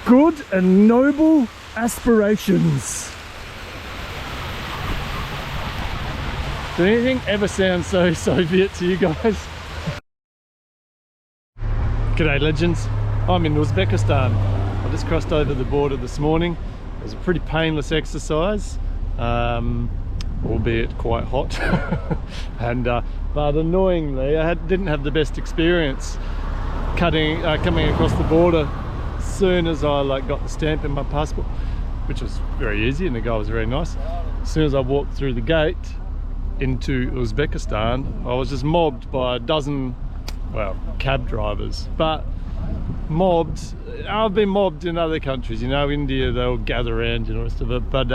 good and noble aspirations. Did anything ever sound so Soviet to you guys? G'day legends, I'm in Uzbekistan. I just crossed over the border this morning. It was a pretty painless exercise, albeit quite hot. And but annoyingly I didn't have the best experience coming across the border as soon as I got the stamp in my passport, which was very easy and the guy was very nice. As soon as I walked through the gate into Uzbekistan, I was just mobbed by a dozen, well, cab drivers, but mobbed. I've been mobbed in other countries, you know, India, they'll gather around and the rest of it, but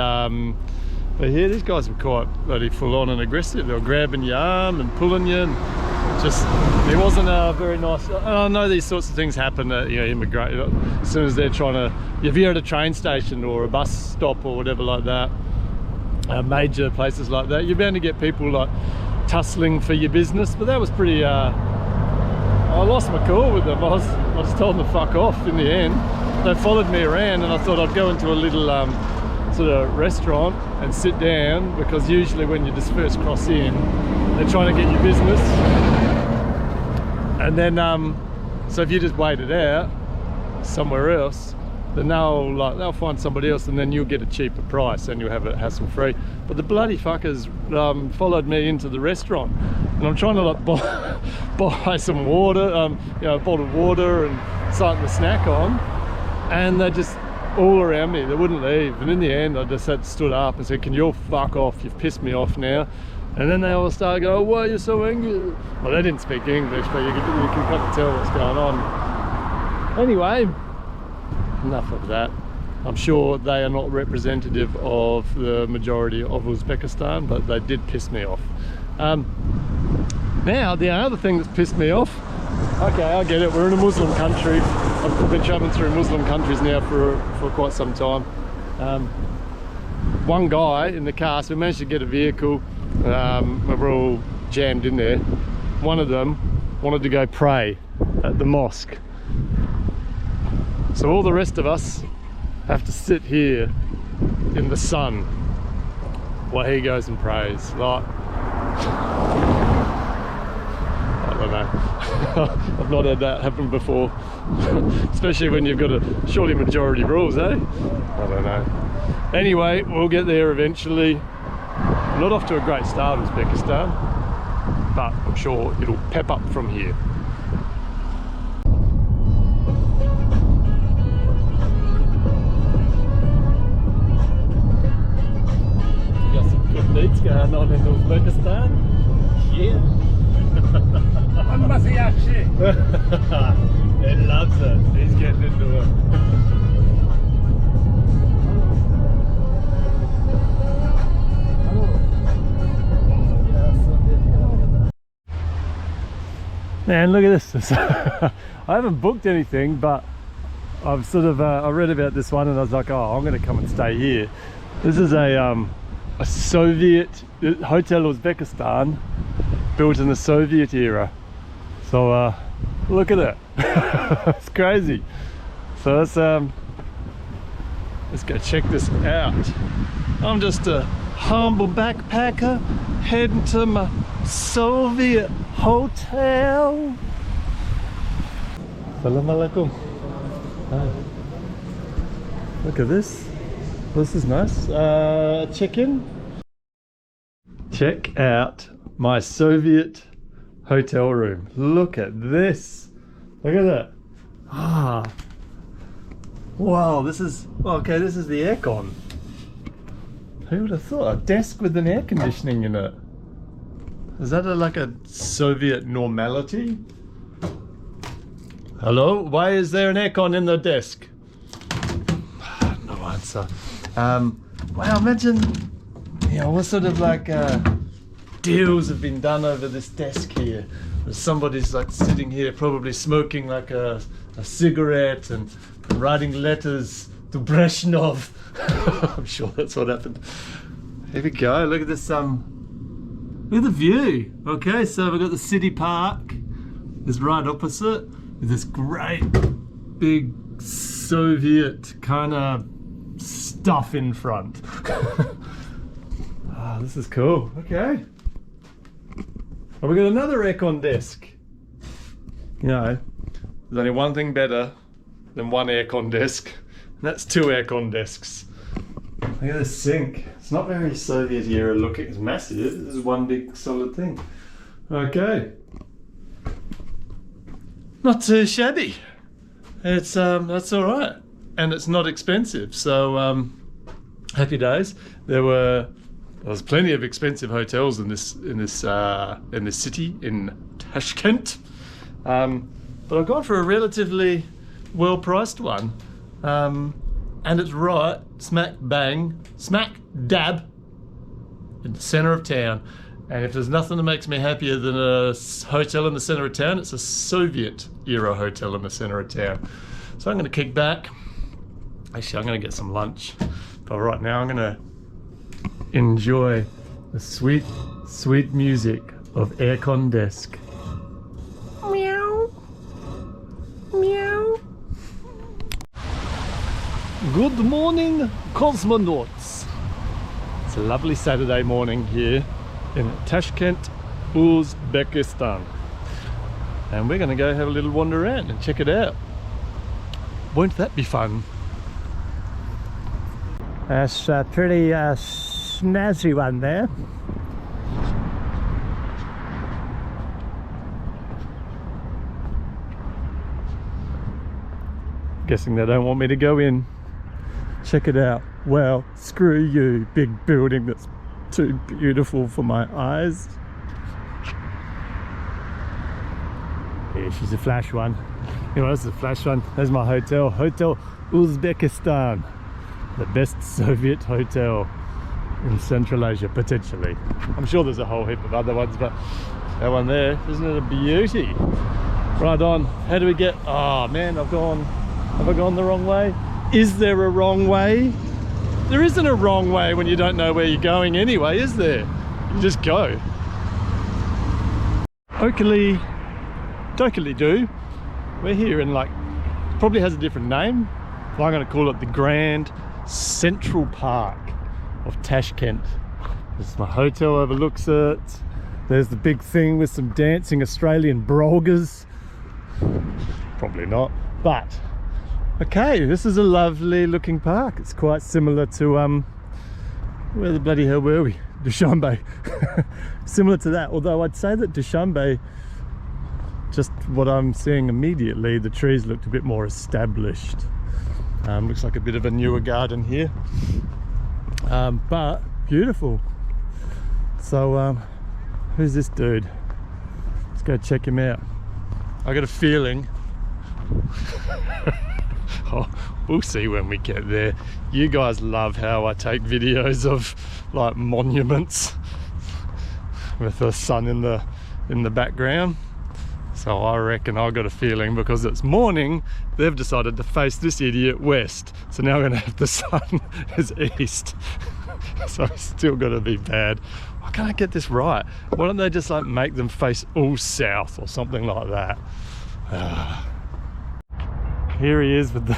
here these guys were quite bloody full on and aggressive. They were grabbing your arm and pulling you, and just, it wasn't a very nice. I know these sorts of things happen at, you know, immigrate, as soon as they're trying to, if you're at a train station or a bus stop or whatever like that, major places like that, you're bound to get people like tussling for your business. But that was pretty I lost my cool with them. I just told them to fuck off in the end. They followed me around and I thought I'd go into a little sort of restaurant and sit down, because usually when you just first cross in, they're trying to get your business. And then so if you just wait it out somewhere else, then they'll find somebody else, and then you'll get a cheaper price and you'll have it hassle free. But the bloody fuckers followed me into the restaurant, and I'm trying to buy some water, you know, bottled water and something to snack on, and they just all around me, they wouldn't leave. And in the end I just stood up and said, can you all fuck off, you've pissed me off now. And then they all started going, why are you so angry? Well, they didn't speak English, but you can kind of tell what's going on. Anyway, enough of that. I'm sure they are not representative of the majority of Uzbekistan, but they did piss me off. Now, the other thing that's pissed me off, okay, I get it, we're in a Muslim country. I've been traveling through Muslim countries now for quite some time. One guy in the car, so we managed to get a vehicle, we're all jammed in there. One of them wanted to go pray at the mosque. So all the rest of us have to sit here in the sun while he goes and prays. Like, I don't know. I've not had that happen before. Especially when you've got a surely majority rules, eh? I don't know. Anyway, we'll get there eventually. I'm not off to a great start, Uzbekistan, but I'm sure it'll pep up from here. Dates going on in Uzbekistan. Yeah. He loves it. He's getting into it. Man, look at this. I haven't booked anything, but I've sort of I read about this one and I was like, oh, I'm going to come and stay here. This is a Soviet Hotel Uzbekistan, built in the Soviet era. So look at it. It's crazy. So let's go check this out. I'm just a humble backpacker heading to my Soviet hotel. Assalamu alaikum. Look at this. This is nice. Check-in. Check out my Soviet hotel room. Look at this. Look at that. Ah. Wow, this is, okay, this is the aircon. Who would have thought? A desk with an air conditioning in it. Is that like a Soviet normality? Hello? Why is there an aircon in the desk? No answer. Wow, imagine, you know, what sort of like deals have been done over this desk here. Somebody's like sitting here probably smoking like a cigarette and writing letters to Brezhnev. I'm sure that's what happened. Here we go, look at this, look at the view. Okay, so we've got the city park is right opposite with this great big Soviet kind of stuff in front. Ah, this is cool. Okay. Well, we got another aircon desk. You know, there's only one thing better than one aircon desk, and that's two aircon desks. Look at this sink. It's not very Soviet era looking. It's massive. This is one big solid thing. Okay. Not too shabby. It's that's all right, and it's not expensive. So happy days. There was plenty of expensive hotels in this city in Tashkent, but I've gone for a relatively well-priced one, and it's right smack dab in the centre of town. And if there's nothing that makes me happier than a hotel in the centre of town, it's a Soviet-era hotel in the centre of town. So I'm going to kick back. Actually, I'm going to get some lunch. But right now, I'm going to enjoy the sweet, sweet music of aircon desk. Meow. Meow. Good morning, cosmonauts. It's a lovely Saturday morning here in Tashkent, Uzbekistan, and we're going to go have a little wander around and check it out. Won't that be fun? That's a pretty snazzy one there. Guessing they don't want me to go in. Check it out. Well, screw you, big building that's too beautiful for my eyes. Here, she's a flash one. You know, this is a flash one. There's my hotel. Hotel Uzbekistan. The best Soviet hotel in Central Asia, potentially. I'm sure there's a whole heap of other ones, but that one there, isn't it a beauty? Right on. How do we get... Oh man, have I gone the wrong way? Is there a wrong way? There isn't a wrong way when you don't know where you're going anyway, is there? You just go. Oakley, dokily do. We're here in like, probably has a different name. But I'm going to call it the Grand Central Park of Tashkent. This is my hotel, overlooks it. There's the big thing with some dancing Australian brogues. Probably not, but okay, this is a lovely looking park. It's quite similar to where the bloody hell were we? Dushanbe. Similar to that, although I'd say that Dushanbe, just what I'm seeing immediately, the trees looked a bit more established. Looks like a bit of a newer garden here, but beautiful. So who's this dude? Let's go check him out. I got a feeling oh, we'll see when we get there. You guys love how I take videos of like monuments with the sun in the background. So I reckon I got a feeling, because it's morning, they've decided to face this idiot west. So now we're gonna have the sun is east. So it's still gonna be bad. Why can't I get this right? Why don't they just like make them face all south or something like that? Here he is with the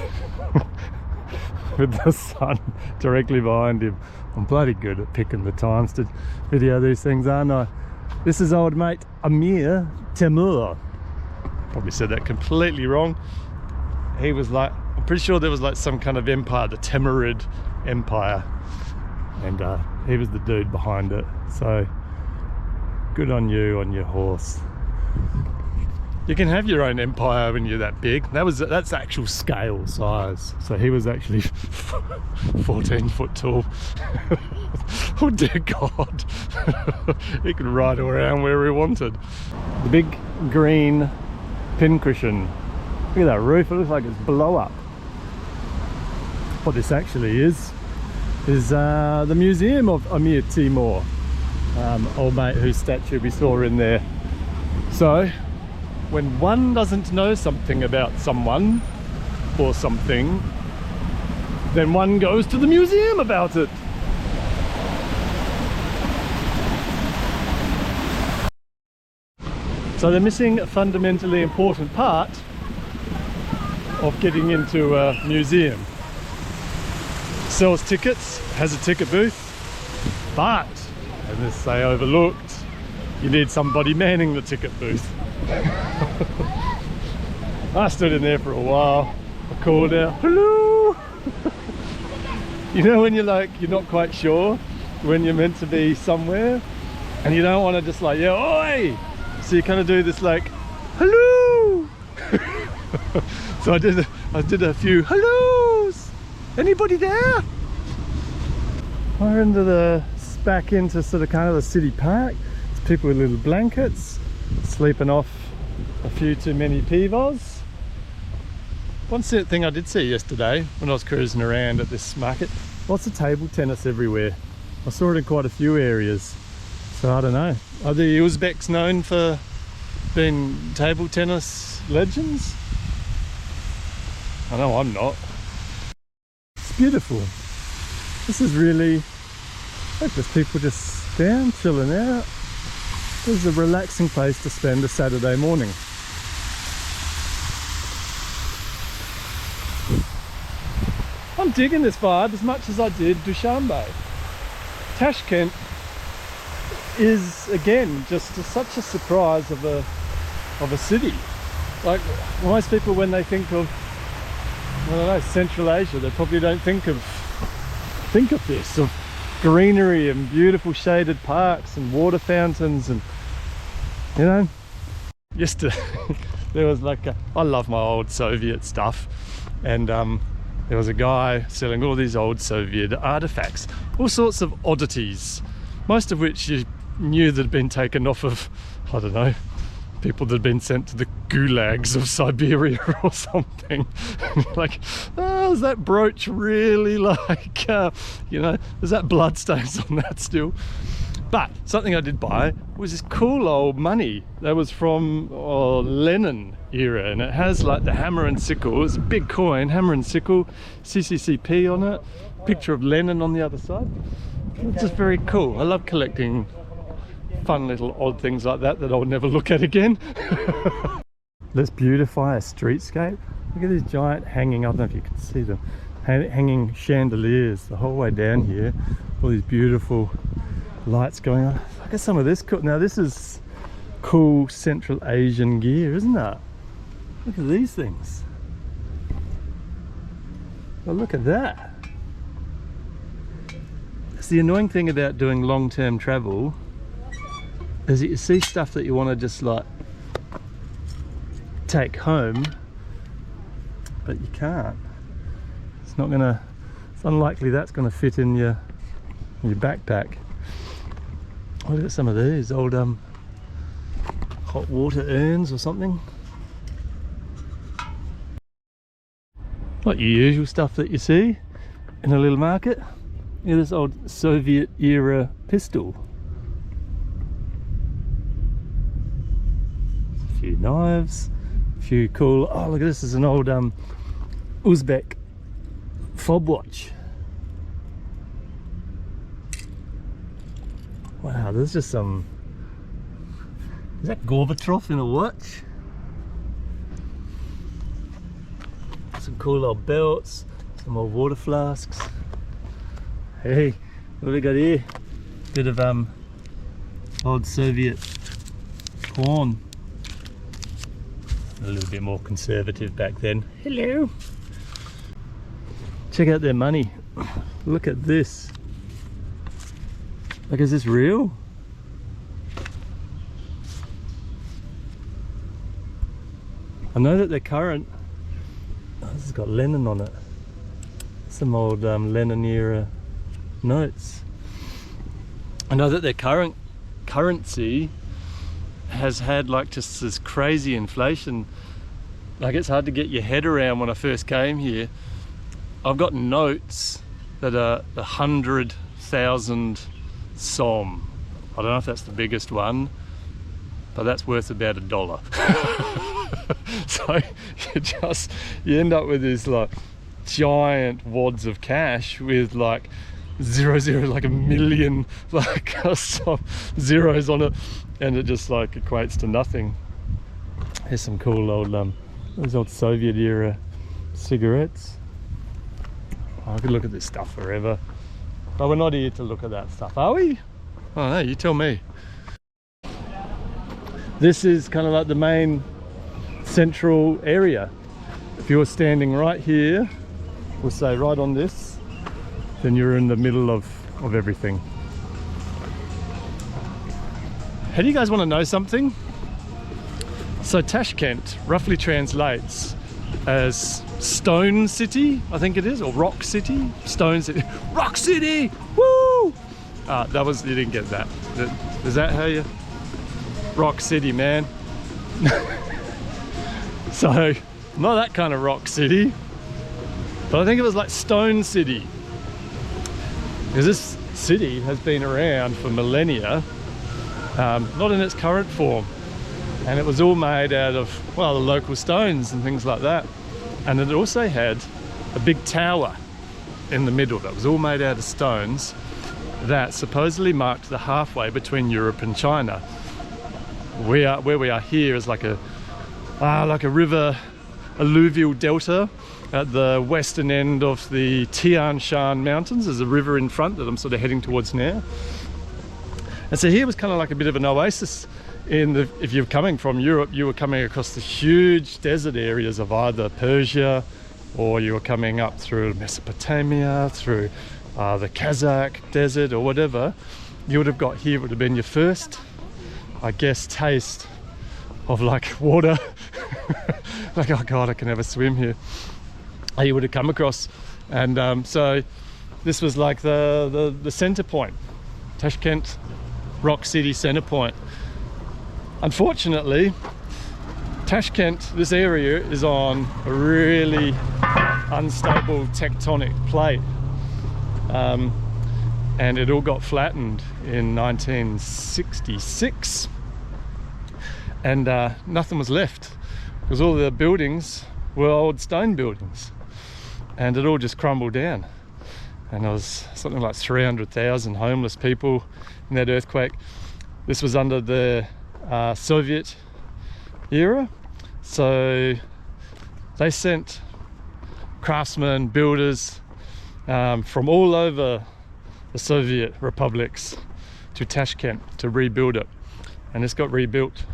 with the sun directly behind him. I'm bloody good at picking the times to video these things, aren't I? This is old mate Amir Temur. Probably said that completely wrong. He was like, I'm pretty sure there was like some kind of empire, the Timurid Empire, and he was the dude behind it. So good on you on your horse. You can have your own empire when you're that big. That's actual scale size. So he was actually 14 foot tall. Oh dear God. He could ride around where he wanted. The big green pincushion. Look at that roof, it looks like it's blow up. What this actually is the museum of Amir Timur, old mate whose statue we saw in there. So when one doesn't know something about someone or something, then one goes to the museum about it. So they're missing a fundamentally important part of getting into a museum. Sells tickets, has a ticket booth, but, and this they overlooked, you need somebody manning the ticket booth. I stood in there for a while. I called out, hello! You know when you're like, you're not quite sure when you're meant to be somewhere and you don't want to just like, yeah, oi! So you kind of do this like, hello! So I did a few hellos! Anybody there? We're back into sort of kind of the city park. There's people with little blankets, sleeping off a few too many peavos. One thing I did see yesterday when I was cruising around at this market, lots of table tennis everywhere. I saw it in quite a few areas. So I don't know. Are the Uzbeks known for being table tennis legends? I know I'm not. It's beautiful. This is really, look, there's people just down, chilling out. This is a relaxing place to spend a Saturday morning. I'm digging this vibe as much as I did Dushanbe. Tashkent is again just such a surprise of a city. Like most people, when they think of, I don't know, Central Asia, they probably don't think of this, of greenery and beautiful shaded parks and water fountains, and you know, yesterday there was like I love my old Soviet stuff, and there was a guy selling all these old Soviet artifacts, all sorts of oddities, most of which you knew that had been taken off of, I don't know, people that had been sent to the gulags of Siberia or something. Like, oh, is that brooch really like, you know, is that bloodstains on that still? But something I did buy was this cool old money that was from Lenin era, and it has like the hammer and sickle. It's a big coin, hammer and sickle, CCCP on it, picture of Lenin on the other side. It's just very cool. I love collecting fun little odd things like that I'll never look at again. Let's beautify a streetscape. Look at these giant hanging, I don't know if you can see them, hanging chandeliers the whole way down here. All these beautiful lights going on. Look at some of this. Now this is cool Central Asian gear, isn't it? Look at these things. Well, look at that. It's the annoying thing about doing long-term travel is that you see stuff that you want to just like take home, but you can't. It's not gonna, it's unlikely that's gonna fit in your backpack. Look at some of these old hot water urns or something. Like your usual stuff that you see in a little market. Look at this old Soviet era pistol. A few knives, a few cool, oh look at this, is an old Uzbek fob watch. Wow, there's just some, is that Gorbachev in a watch? Some cool old belts, some old water flasks. Hey, what have we got here? Bit of old Soviet corn. A little bit more conservative back then. Hello. Check out their money. Look at this. Like, is this real? I know that they're current. Oh, this has got Lenin on it. Some old Lenin era notes. I know that their current currency has had like just this crazy inflation. Like, it's hard to get your head around. When I first came here, I've got notes that are 100,000 som. I don't know if that's the biggest one, but that's worth about $1. So you end up with these like giant wads of cash with like like a million like some zeros on it, and it just like equates to nothing. Here's some cool old those old Soviet era cigarettes. I could look at this stuff forever, but we're not here to look at that stuff, are we? I don't know, you tell me. This is kind of like the main central area. If you're standing right here, we'll say right on this, then you're in the middle of everything. Hey, do you guys want to know something? So Tashkent roughly translates as Stone City, I think it is, or Rock City? Stone City. Rock City! Woo! That was, you didn't get that. Is that how you... Rock City, man. So, not that kind of Rock City, but I think it was like Stone City. Because this city has been around for millennia, not in its current form. And it was all made out of, well, the local stones and things like that. And it also had a big tower in the middle that was all made out of stones that supposedly marked the halfway between Europe and China. Where we are here is like a river alluvial delta at the western end of the Tian Shan Mountains. There's a river in front that I'm sort of heading towards now. And so here was kind of like a bit of an oasis. If you're coming from Europe, you were coming across the huge desert areas of either Persia, or you were coming up through Mesopotamia, through the Kazakh desert or whatever. You would have got here, would have been your first, I guess, taste of like water. Like, oh God, I can never swim here. You would have come across. And so this was like the center point, Tashkent Rock City center point. Unfortunately, Tashkent, this area is on a really unstable tectonic plate, and it all got flattened in 1966, and nothing was left because all the buildings were old stone buildings, and it all just crumbled down. And there was something like 300,000 homeless people in that earthquake. This was under the Soviet era, so they sent craftsmen, builders from all over the Soviet republics to Tashkent to rebuild it, and it's got rebuilt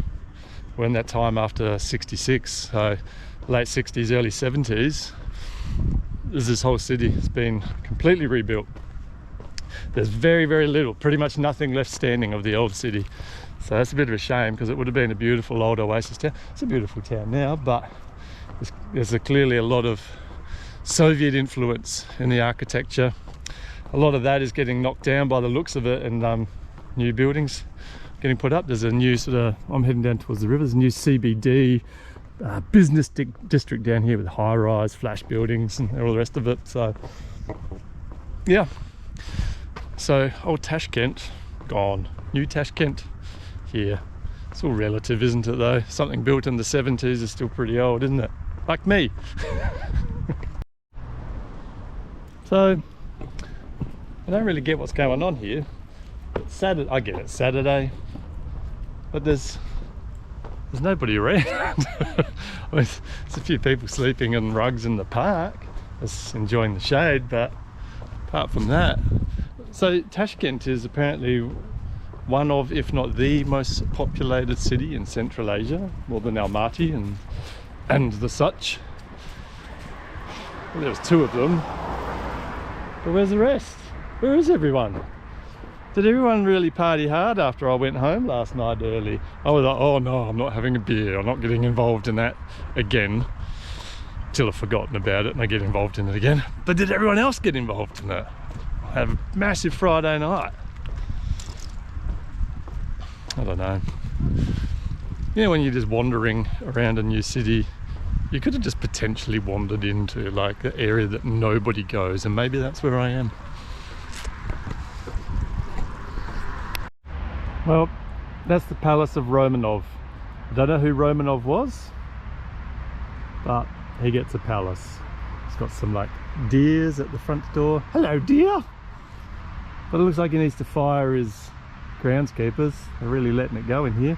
when that time after 66, so late 60s, early 70s. This whole city has been completely rebuilt. There's very, very little, pretty much nothing left standing of the old city. So that's a bit of a shame, because it would have been a beautiful old oasis town. It's a beautiful town now, but there's clearly a lot of Soviet influence in the architecture. A lot of that is getting knocked down by the looks of it, and new buildings getting put up. There's a new sort of, I'm heading down towards the river, there's a new CBD business district down here with high-rise flash buildings and all the rest of it. So yeah, so old Tashkent gone, new Tashkent here. It's all relative, isn't it, though? Something built in the 70s is still pretty old, isn't it? Like me. So I don't really get what's going on here. It's Saturday, I get it, Saturday, but there's nobody around. I mean, there's a few people sleeping in rugs in the park, just enjoying the shade, but apart from that. So Tashkent is apparently one of, if not the most populated city in Central Asia, more than Almaty and the such. Well, there was two of them, but where's the rest? Where is everyone? Did everyone really party hard after I went home last night early? I was like, oh no, I'm not having a beer, I'm not getting involved in that again, till I've forgotten about it and I get involved in it again. But did everyone else get involved in that? I have a massive Friday night. I don't know. You know, when you're just wandering around a new city, you could have just potentially wandered into like the area that nobody goes, and maybe that's where I am. Well, that's the palace of Romanov. I don't know who Romanov was, but he gets a palace. It's got some like deers at the front door. Hello, deer! But it looks like he needs to fire his groundskeepers. They're really letting it go in here.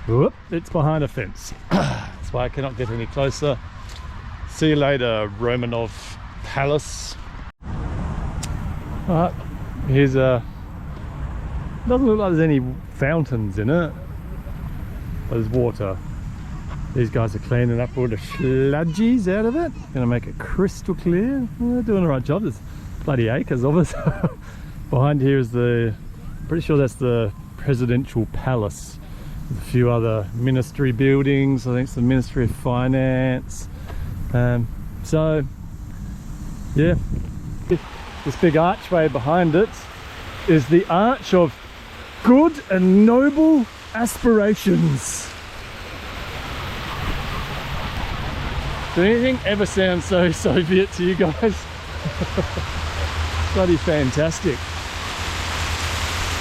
Whoop, it's behind a fence. That's why I cannot get any closer. See you later, Romanov Palace. Alright, here's a... doesn't look like there's any fountains in it, but there's water. These guys are cleaning up all the sludgies out of it. Gonna make it crystal clear. Well, they're doing the right job. There's bloody acres of it. Behind here is the... pretty sure that's the presidential palace. There's a few other ministry buildings. I think it's the Ministry of Finance. So yeah, this big archway behind it is the arch of good and noble aspirations. Did anything ever sound so Soviet to you guys? Bloody fantastic.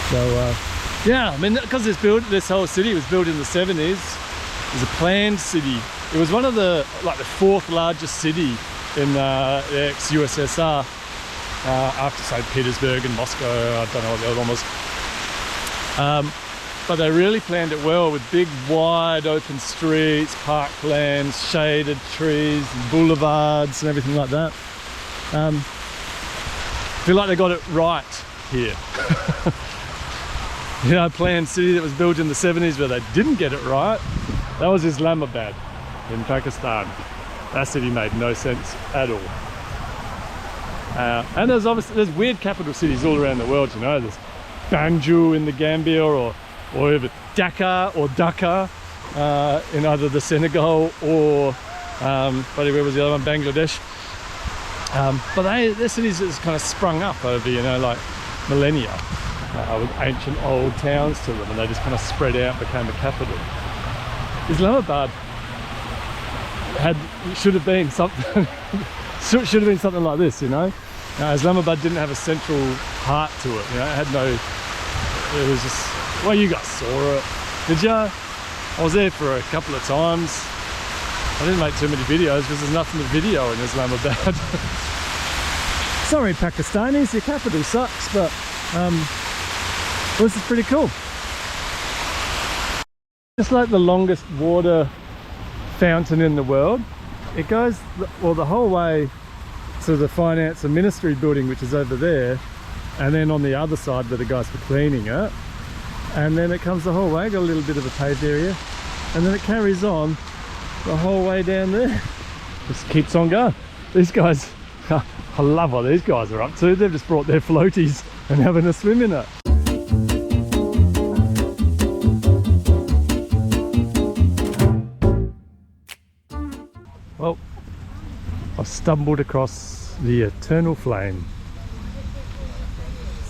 So yeah, I mean, because this whole city was built in the 70s. It was a planned city. It was one of the, like the 4th largest city in the ex-USSR, after St. Petersburg and Moscow. I don't know what the other one was. But they really planned it well with big, wide open streets, parklands, shaded trees, boulevards and everything like that. I feel like they got it right here. You know, a planned city that was built in the 70s, but they didn't get it right. That was Islamabad in Pakistan. That city made no sense at all. And there's weird capital cities all around the world, you know. There's Banjul in the Gambia, or even Dhaka in either the Senegal or where was the other one, Bangladesh. But their cities has kind of sprung up over, you know, like millennia, with ancient old towns to them, and they just kind of spread out, became a capital. Islamabad should have been something should have been something like this, you know. Islamabad didn't have a central heart to it, you know. It had no, it was just, well, you guys saw it, did ya? I was there for a couple of times. I didn't make too many videos because there's nothing to video in Islamabad. Sorry Pakistanis, your capital sucks, but this is pretty cool. Just like the longest water fountain in the world, it goes the whole way to the finance and ministry building, which is over there, and then on the other side where the guys were cleaning it, and then it comes the whole way, got a little bit of a paved area, and then it carries on the whole way down there. Just keeps on going. These guys, I love what these guys are up to. They've just brought their floaties and having a swim in it. Well, I've stumbled across the eternal flame.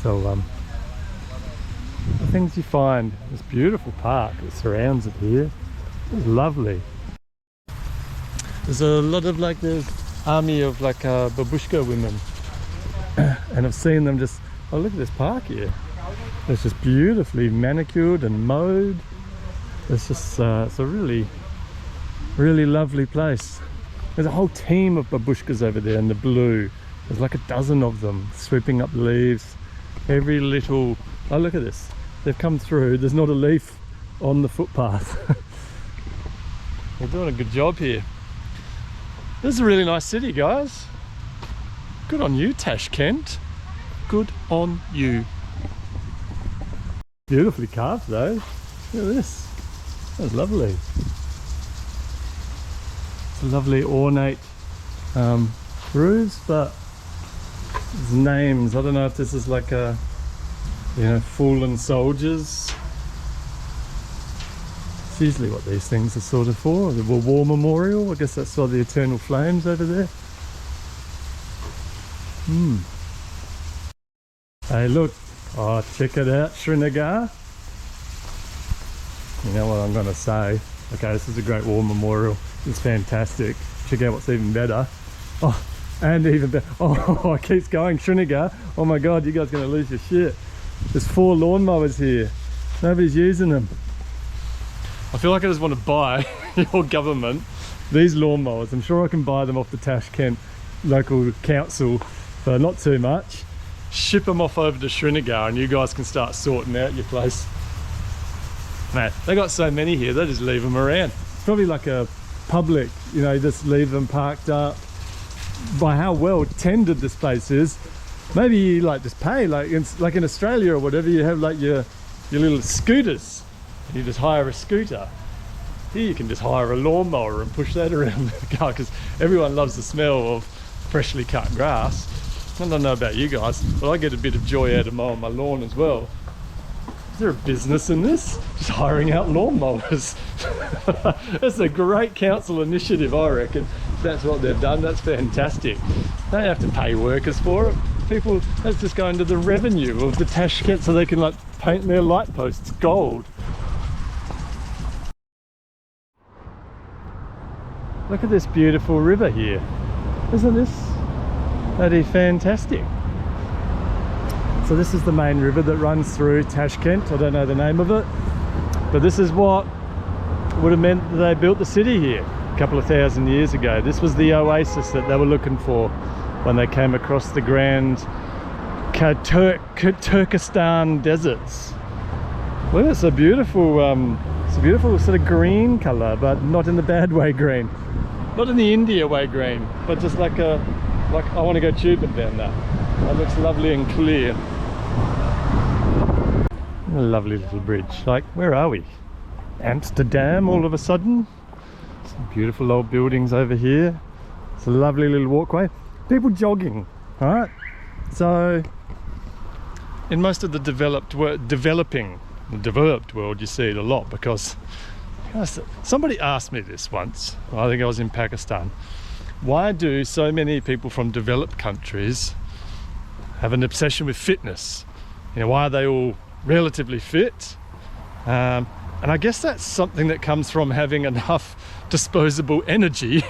So the things you find, this beautiful park that surrounds it here, it's lovely. There's a lot of like the army of like babushka women, and I've seen them just, oh look at this park here, it's just beautifully manicured and mowed. It's just it's a really lovely place. There's a whole team of babushkas over there in the blue. There's like a dozen of them sweeping up leaves. Every little, oh look at this, they've come through, there's not a leaf on the footpath. They're doing a good job here. This is a really nice city, guys. Good on you, Tashkent. Good on you. Beautifully carved though. Look at this. That's lovely. It's a lovely ornate roofs, but there's names. I don't know if this is like a, you know, fallen soldiers. It's usually what these things are sort of for. The war memorial. I guess that's why the eternal flames over there. Hey look, oh check it out, Srinagar. You know what I'm gonna say. Okay, this is a great war memorial. It's fantastic. Check out what's even better. Oh, and even better. Oh, it keeps going, Srinagar. Oh my god, you guys are gonna lose your shit. There's 4 lawnmowers here. Nobody's using them. I feel like I just want to buy your government these lawnmowers. I'm sure I can buy them off the Tashkent local council for not too much. Ship them off over to Srinagar and you guys can start sorting out your place. Man, they got so many here, they just leave them around. It's probably like a public, you know, you just leave them parked up. By how well tended this place is, maybe you like just pay, like in Australia or whatever, you have like your little scooters. You just hire a scooter. Here you can just hire a lawnmower and push that around the car, because everyone loves the smell of freshly cut grass. I don't know about you guys, but I get a bit of joy out of mowing my lawn as well. Is there a business in this? Just hiring out lawnmowers. That's a great council initiative, I reckon. That's what they've done. That's fantastic. They don't have to pay workers for it. People, that's just going to the revenue of the Tashkent so they can like paint their light posts gold. Look at this beautiful river here. Isn't this bloody fantastic? So this is the main river that runs through Tashkent. I don't know the name of it, but this is what would have meant that they built the city here a couple of thousand years ago. This was the oasis that they were looking for when they came across the grand Turkestan deserts. Well, it's a beautiful sort of green color, but not in the bad way green. Not in the India way green, but just like I want to go tubing down that. That looks lovely and clear. A lovely little bridge. Like, where are we? Amsterdam all of a sudden. Some beautiful old buildings over here. It's a lovely little walkway. People jogging, alright? So, in most of the developed world, you see it a lot, because somebody asked me this once. I think I was in Pakistan. Why do so many people from developed countries have an obsession with fitness? You know, why are they all relatively fit? And I guess that's something that comes from having enough disposable energy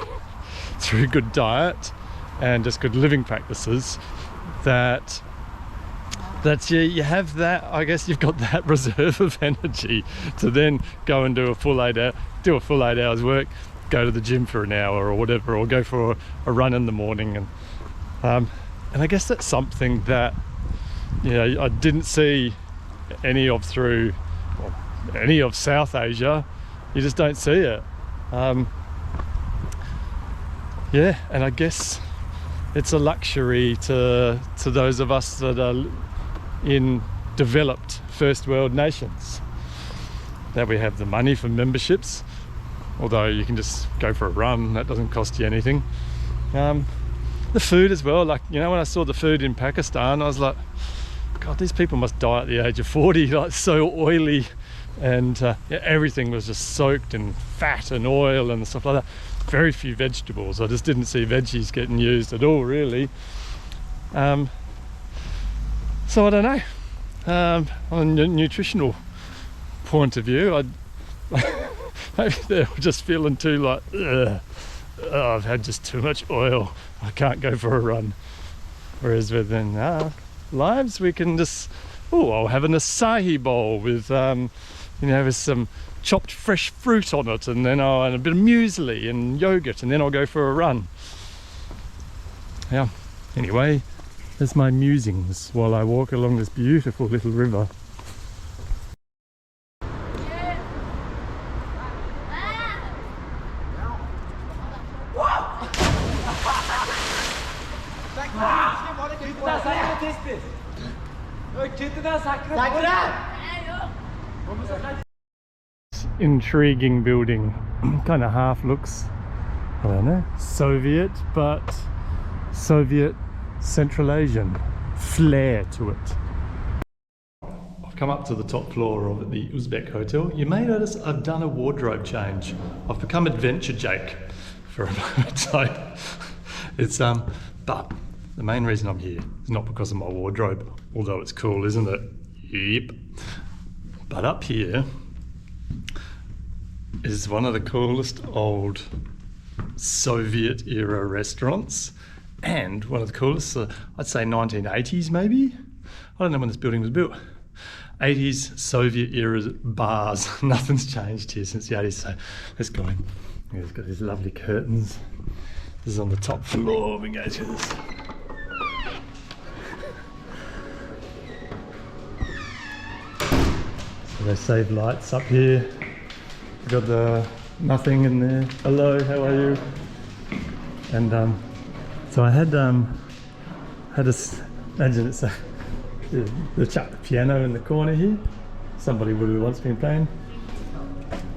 through good diet and just good living practices, that you have that, I guess you've got that reserve of energy to then go and do a full 8 hours work, go to the gym for an hour or whatever, or go for a run in the morning. And I guess that's something that, you know, I didn't see any of South Asia. You just don't see it. Yeah, and I guess it's a luxury to those of us that are in developed first world nations, that we have the money for memberships, although you can just go for a run, that doesn't cost you anything. The food as well, like, you know, when I saw the food in Pakistan, I was like, God, these people must die at the age of 40, like so oily, and yeah, everything was just soaked in fat and oil and stuff like that. Very few vegetables. I just didn't see veggies getting used at all, really. So I don't know. On a nutritional point of view, maybe they're just feeling too like, I've had just too much oil, I can't go for a run. Whereas within our lives, we can just, I'll have an acai bowl with, you know, with some chopped fresh fruit on it, and then and a bit of muesli and yogurt, and then I'll go for a run. Yeah, anyway, there's my musings while I walk along this beautiful little river. Intriguing building. Kind of half looks, I don't know, Soviet, but Soviet Central Asian flair to it. I've come up to the top floor of the Uzbek hotel. You may notice I've done a wardrobe change. I've become Adventure Jake for a moment. So it's but the main reason I'm here is not because of my wardrobe, although it's cool, isn't it? Yep. But up here is one of the coolest old Soviet era restaurants, and one of the coolest, I'd say 1980s maybe? I don't know when this building was built. 80s Soviet era bars. Nothing's changed here since the 80s, so let's go in. It's got these lovely curtains. This is on the top floor. We go through this. So they save lights up here. We've got the nothing in there. Hello, how are you? And so I had imagine it's the Chapter piano in the corner here. Somebody would have once been playing.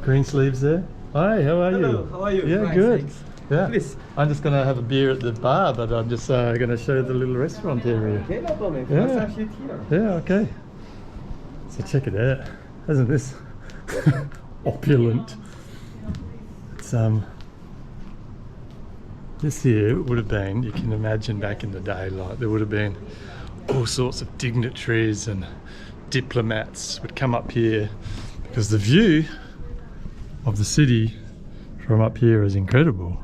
Green sleeves there. Hi, how are you? Hello, how are you? Yeah, Fine, good. thanks. Yeah. Please. I'm just gonna have a beer at the bar, but I'm just gonna show the little restaurant area. Okay, no problem. Yeah. First time sit here. Yeah, okay. So check it out. Isn't this opulent? It's this here would have been, you can imagine back in the day, like there would have been all sorts of dignitaries and diplomats would come up here, because the view of the city from up here is incredible.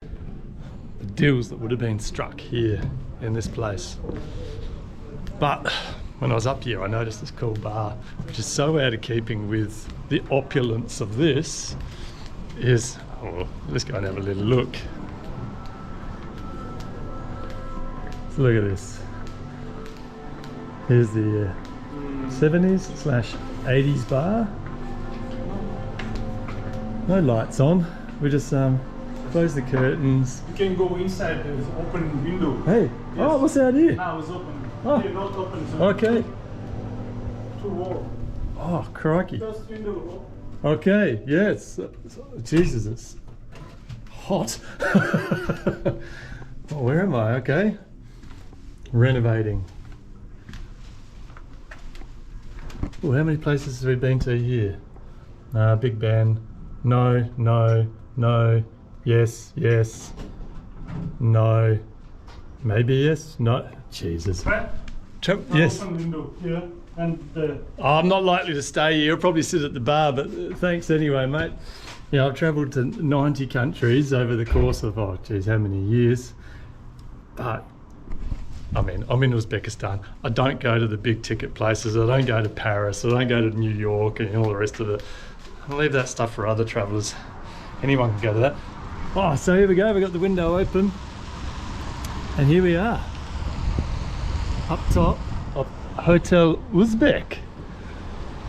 The deals that would have been struck here in this place. But when I was up here, I noticed this cool bar, which is so out of keeping with the opulence of this, is, oh, let's go and have a little look. So look at this. Here's the 70s/80s bar. No lights on. We just close the curtains. You can go inside, there's open window. Hey, oh, what's out here? Now it's open. Oh. Here, not open. So Okay. too warm. Oh, crikey. First window. Okay, yeah, Jesus, it's hot. Oh, where am I? Okay. Renovating. Oh, how many places have we been to here? Big Ben. No, no, no. Yes, yes. No. Maybe yes. No. Jesus. Right? Yes. Open window here. And Oh, I'm not likely to stay here. I'll probably sit at the bar, but thanks anyway, mate. Yeah, I've travelled to 90 countries over the course of, oh geez, how many years? But, I mean, I'm in Uzbekistan. I don't go to the big ticket places. I don't go to Paris. I don't go to New York and all the rest of it. I'll leave that stuff for other travellers. Anyone can go to that. Oh, so here we go. We've got the window open. And here we are. Up top of Hotel Uzbek.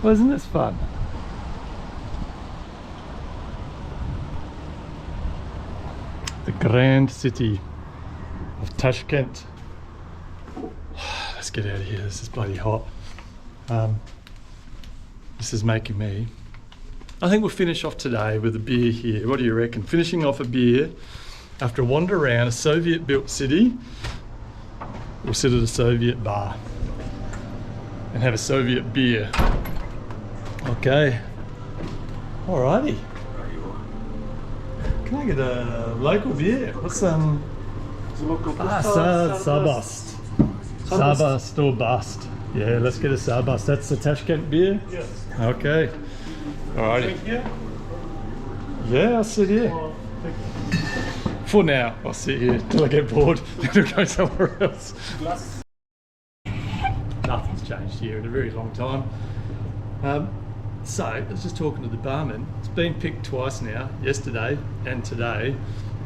Wasn't this fun? The grand city of Tashkent. Let's get out of here. This is bloody hot. This is making me. I think we'll finish off today with a beer here. What do you reckon? Finishing off a beer after a wander around a Soviet-built city. We'll sit at a Soviet bar and have a Soviet beer. Okay. Alrighty. Can I get a local beer? What's Sabast. Sabast or Bust. Yeah, let's get a Sabast. That's the Tashkent beer? yes. Okay. Alrighty. Here. Yeah, I'll sit here. For now, I'll sit here till I get bored. Then I'll go somewhere else. Glass. Nothing's changed here in a very long time. So, I was just talking to the barman. It's been picked twice now, yesterday and today,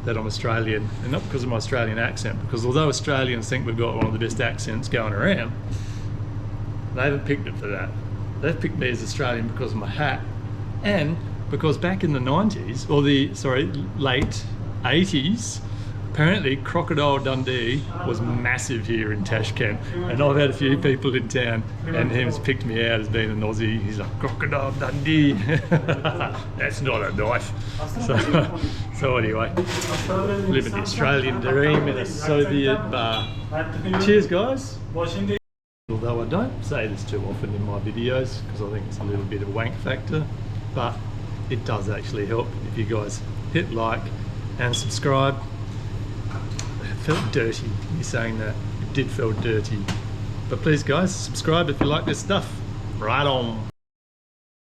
that I'm Australian. And not because of my Australian accent, because although Australians think we've got one of the best accents going around, they haven't picked it for that. They've picked me as Australian because of my hat, and because back in the 90s, or late 80s, apparently Crocodile Dundee was massive here in Tashkent, and I've had a few people in town and him's picked me out as being an Aussie. He's like, Crocodile Dundee. That's not a knife. So anyway, living the Australian dream in a Soviet bar. Cheers guys. Although I don't say this too often in my videos because I think it's a little bit of a wank factor, but it does actually help if you guys hit like and subscribe. It felt dirty, me saying that. It did feel dirty. But please guys, subscribe if you like this stuff. Right on.